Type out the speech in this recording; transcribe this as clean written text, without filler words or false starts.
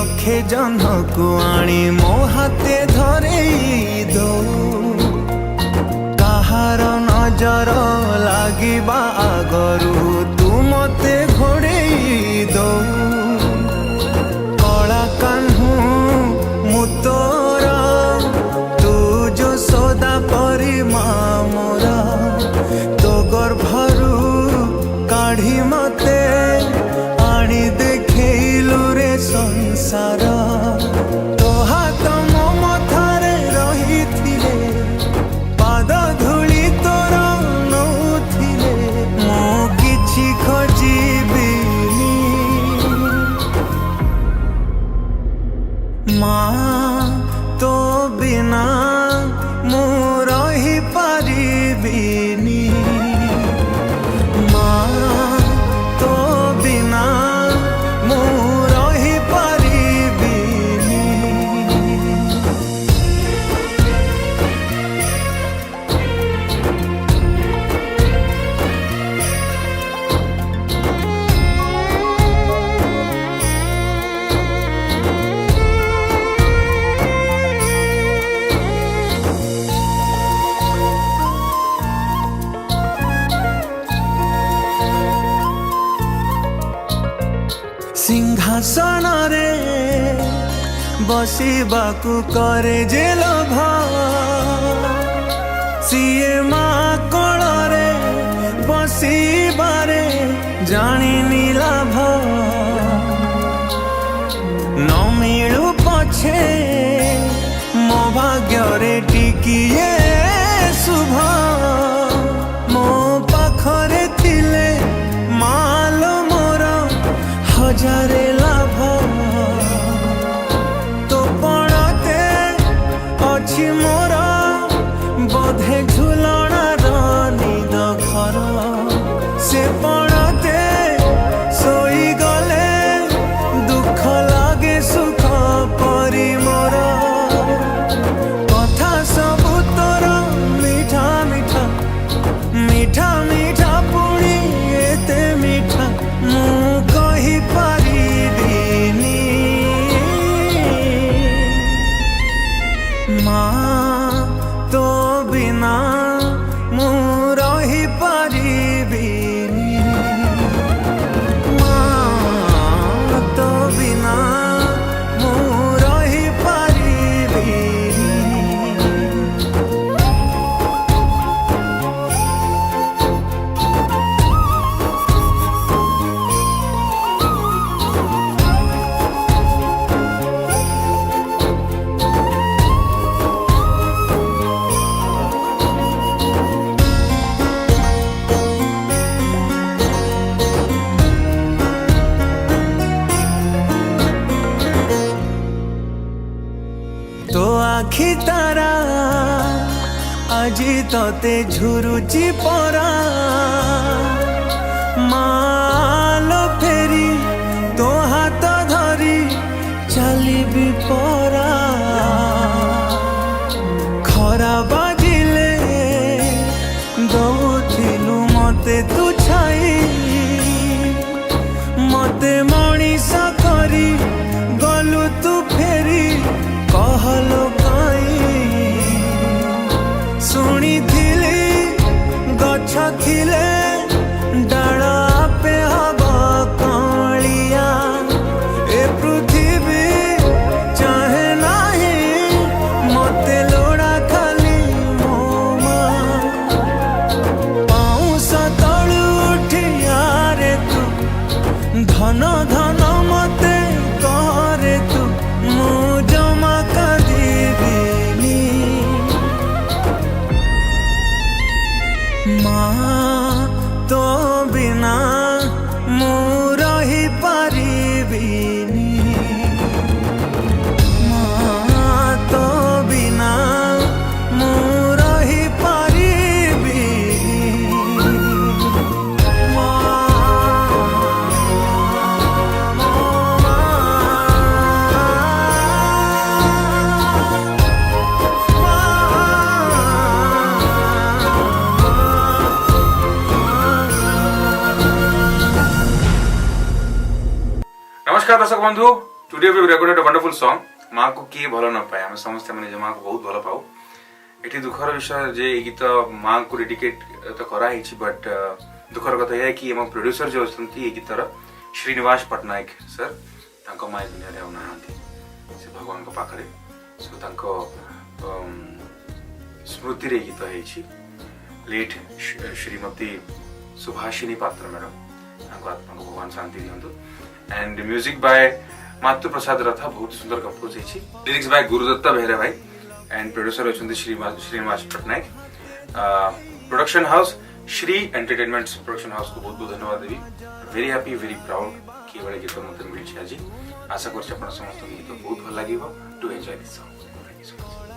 लक्षे जन को आनी मो हाथे धरे दो कहार नजर लागिबा आगरू तू मते घोड़े दो कला कान्हू मु तोरा तू जो सदा परी मोरा तो गर्भरू काढ़ी मते आनी देखैलु रे संसार तो हाथ मो मथारे रही थिले पाद धूली तोर नौथिले मो किछि खोजिबिनी माँ तो बिना मु रही पारिबिनी सिंहासन रे बसिबाकू करे जे लोभ सीए माँ कोल रे बसिबारे जानी लाभ न मिलू पछे मो भाग्य रे टिकिए शुभ मो पाखरे थिले मालो मोर हजारे लाभ तो पड़ते अच्छी मोर बोधे झुलणार निद घर से पड़ते सोई गले दुख लागे सुख परी मोर कथा सबु तोर मीठा मीठा मीठा मीठा पुणी एते मीठा मु कही पारिबिनी माँ तो बिना मु रही पारिबिनी माँ तो बिना मु रही पारिबिनी तो आखि तारा आजी तते झुरुची परा मालो फेरी तो हाथ धरी चलिबी परा खरा बाजिले दौथिलु मते तू छाई मते मणिष करी गलु तू फेरी कहलो काई शुणी गछ थिले डाल आपे हवा कलिया ए पृथ्वी चाहे नाही मते लोड़ा खाली मो पाउस तलु उठिया रे तू धन धन मते करे तू मु जमा कदिबिनी माँ तो बिना मु रही पारिबिनी माँ तो बिना मु रही पारिबिनी नमस्कार दर्शक बंधु Today we recorded a wonderful song. माँ को किए भल न पाए आम समस्ते मैंने माँ को बहुत भल पाऊ ये दुखर विषय जे गीत माँ को डेडिकेट तो कराई बट दुखर कथा है कि एम प्रोड्यूसर जो अच्छा ये गीतर श्रीनिवास पट्टनायक सर माँ दुनिया ना से भगवान पाखे सो स्मृति रे गीत है लेट श्रीमती सुभाषिनी पात्र मैडम आत्मा को भगवान शांति दिंतु एंड म्यूजिक बाय मातु प्रसाद रथा बहुत सुंदर कंपोज है लिरिक्स बाय गुरुदत्ता बेहरा भाई एंड प्रोड्यूसर अच्छा Srinivas Pattanayak production house Shri entertainment production house को बहुत बहुत धन्यवाद Devi very happy very proud कि बड़े गीत मत मिली आज आशा कर समस्त गीत बहुत भल लगे to enjoy this song thank you so much.